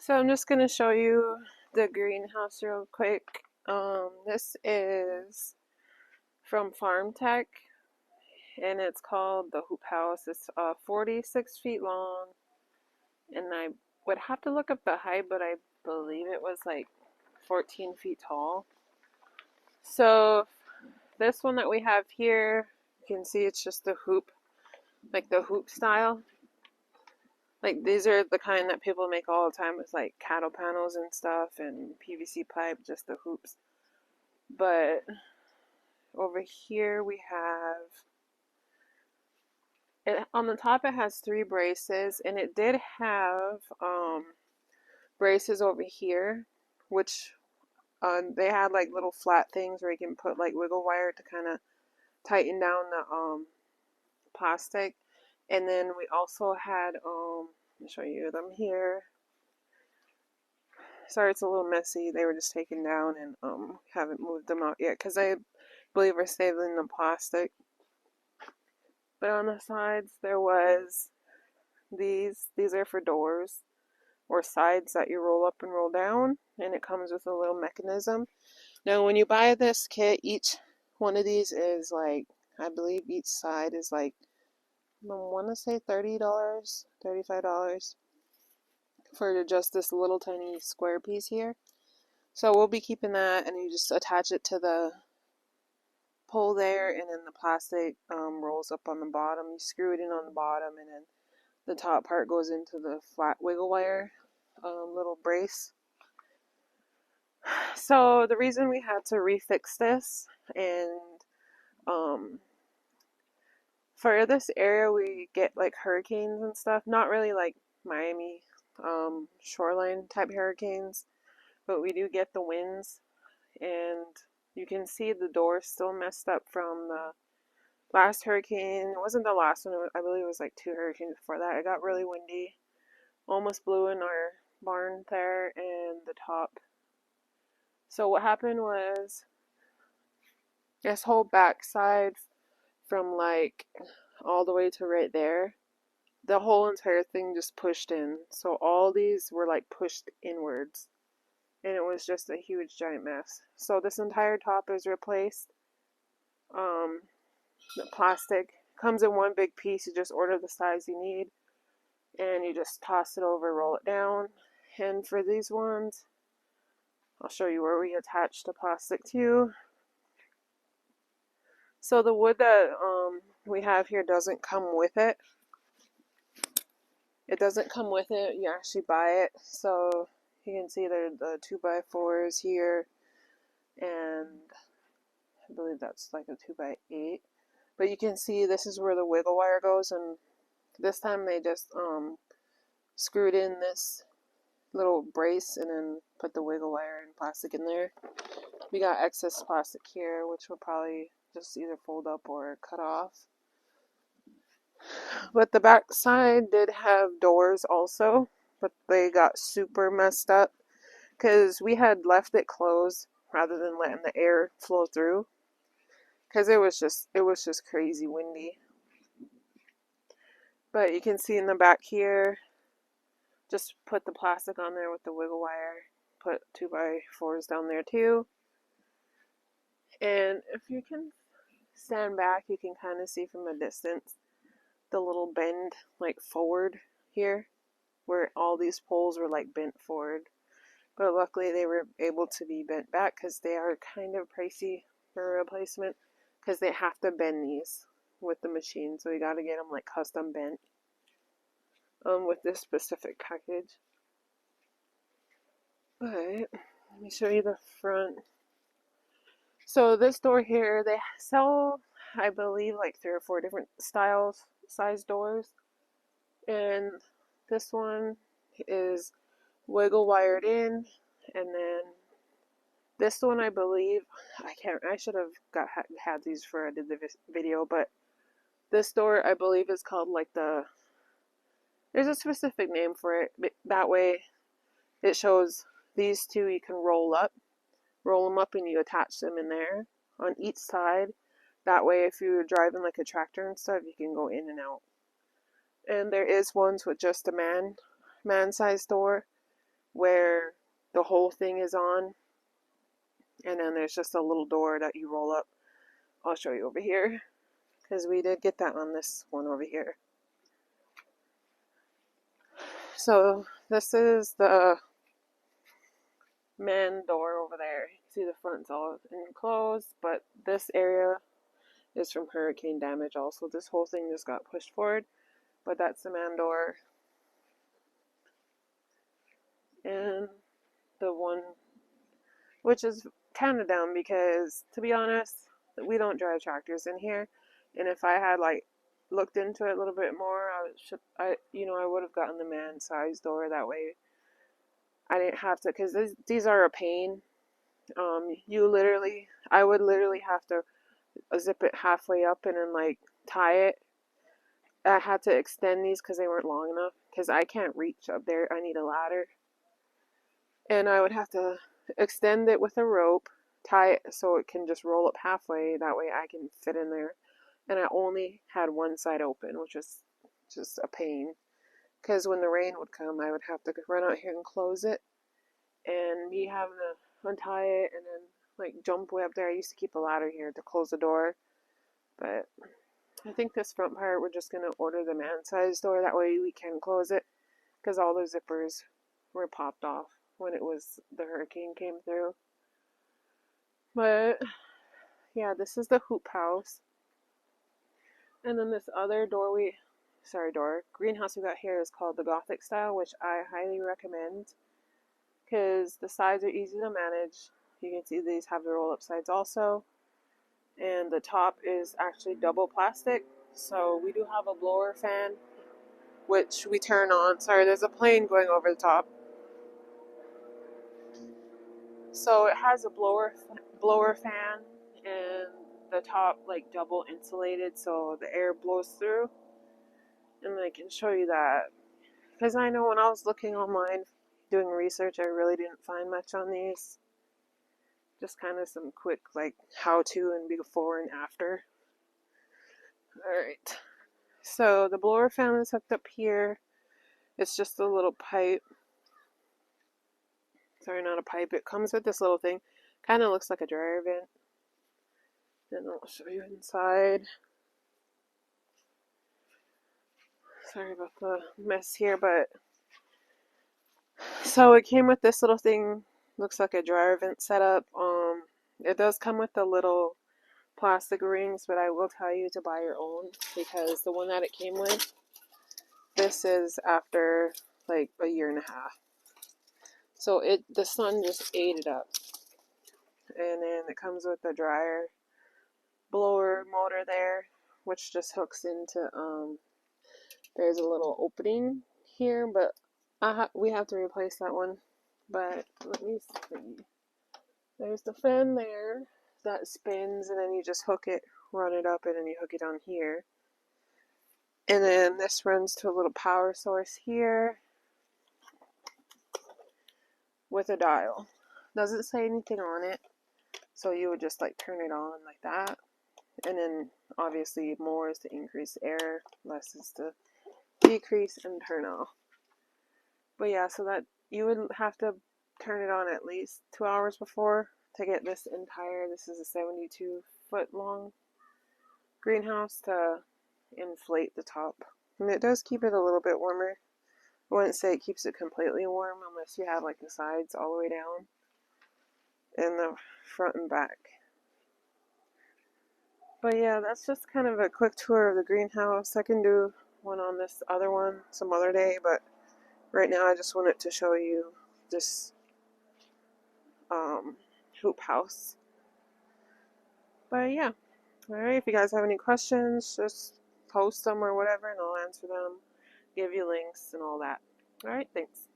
So I'm just going to show you the greenhouse real quick. This is from Farm Tech and it's called the Hoop House. It's 46 feet long and I would have to look up the height, but I believe it was like 14 feet tall. So this one that we have here, you can see it's just the hoop, like the hoop style. Like these are the kind that people make all the time with like cattle panels and stuff and PVC pipe, just the hoops. But over here we have it on the top. It has three braces, and it did have braces over here, which they had like little flat things where you can put like wiggle wire to kind of tighten down the plastic. And then we also had let me show you them here. Sorry, it's a little messy. They were just taken down and haven't moved them out yet because I believe we're saving the plastic. But on the sides there was these are for doors or sides that you roll up and roll down, and it comes with a little mechanism. Now when you buy this kit, each one of these is like, I believe each side is like, I want to say $30, $35 for just this little tiny square piece here. So we'll be keeping that, and you just attach it to the pole there, and then the plastic rolls up on the bottom. You screw it in on the bottom, and then the top part goes into the flat wiggle wire little brace. So the reason we had to refix this, and for this area we get like hurricanes and stuff, not really like Miami shoreline type hurricanes, but we do get the winds, and you can see the door still messed up from the last hurricane. It wasn't the last one, I believe it was like two hurricanes before that. It got really windy, almost blew in our barn there and the top. So what happened was this whole backside from like all the way to right there, the whole entire thing just pushed in. So all these were like pushed inwards, and it was just a huge giant mess. So this entire top is replaced. The plastic comes in one big piece. You just order the size you need, and you just toss it over, roll it down. And for these ones, I'll show you where we attach the plastic to. So the wood that we have here doesn't come with it. It doesn't come with it. You actually buy it. So you can see there the 2x4s here, and I believe that's like a 2x8. But you can see this is where the wiggle wire goes, and this time they just screwed in this little brace and then put the wiggle wire and plastic in there. We got excess plastic here, which will probably just either fold up or cut off. But the back side did have doors also, but they got super messed up because we had left it closed rather than letting the air flow through, because it was just crazy windy. But you can see in the back here, just put the plastic on there with the wiggle wire, put 2x4s down there too. And if you can stand back, you can kind of see from a distance the little bend like forward here, where all these poles were like bent forward. But luckily they were able to be bent back because they are kind of pricey for a replacement, because they have to bend these with the machine. So you got to get them like custom bent with this specific package. But let me show you the front. So this door here, they sell, I believe, like 3 or 4 different styles, size doors. And this one is wiggle wired in, and then this one, I believe, I should have had these for I did the video, but this door, I believe, is called like there's a specific name for it. That way it shows these two you can roll them up, and you attach them in there on each side. That way if you're driving like a tractor and stuff, you can go in and out. And there is ones with just a man size door, where the whole thing is on, and then there's just a little door that you roll up. I'll show you over here, because we did get that on this one over here. So this is the main door over there. You can see the front's all enclosed, but this area is from hurricane damage also. This whole thing just got pushed forward, but that's the main door. And the one, which is kind of dumb because, to be honest, we don't drive tractors in here. And if I had like looked into it a little bit more, I would have gotten the man size door. That way I didn't have to, because these are a pain. I would literally have to zip it halfway up and then like tie it. I had to extend these because they weren't long enough, because I can't reach up there. I need a ladder. And I would have to extend it with a rope, tie it so it can just roll up halfway. That way I can fit in there. And I only had one side open, which was just a pain. Because when the rain would come, I would have to run out here and close it. And me having to untie it and then like jump way up there. I used to keep a ladder here to close the door. But I think this front part, we're just going to order the man size door. That way we can close it. Because all the zippers were popped off when the hurricane came through. But yeah, this is the hoop house. And then this other greenhouse we got here is called the Gothic style, which I highly recommend because the sides are easy to manage. You can see these have the roll up sides also. And the top is actually double plastic. So we do have a blower fan, which we turn on. Sorry, there's a plane going over the top. So it has a blower fan, and the top like double insulated so the air blows through. And I can show you that because I know when I was looking online doing research, I really didn't find much on these. Just kind of some quick like how to and before and after. Alright, so the blower fan is hooked up here. It's just a little pipe. Sorry, not a pipe. It comes with this little thing. Kind of looks like a dryer vent. And I'll show you inside. Sorry about the mess here, but so it came with this little thing. Looks like a dryer vent setup. It does come with the little plastic rings, but I will tell you to buy your own because the one that it came with, this is after like a year and a half. So the sun just ate it up. And then it comes with the dryer blower motor there, which just hooks into there's a little opening here, but we have to replace that one. But let me see. There's the fan there that spins, and then you just hook it, run it up, and then you hook it on here. And then this runs to a little power source here with a dial. Doesn't say anything on it, so you would just like turn it on like that. And then obviously more is to increase air, less is to decrease and turn off. But yeah, so that you would have to turn it on at least 2 hours before to get this is a 72-foot long greenhouse to inflate the top. And it does keep it a little bit warmer. I wouldn't say it keeps it completely warm unless you have like the sides all the way down and the front and back. But yeah, that's just kind of a quick tour of the greenhouse. I can do one on this other one some other day, but right now I just wanted to show you this hoop house. But yeah, alright, if you guys have any questions, just post them or whatever and I'll answer them, give you links and all that. Alright, thanks.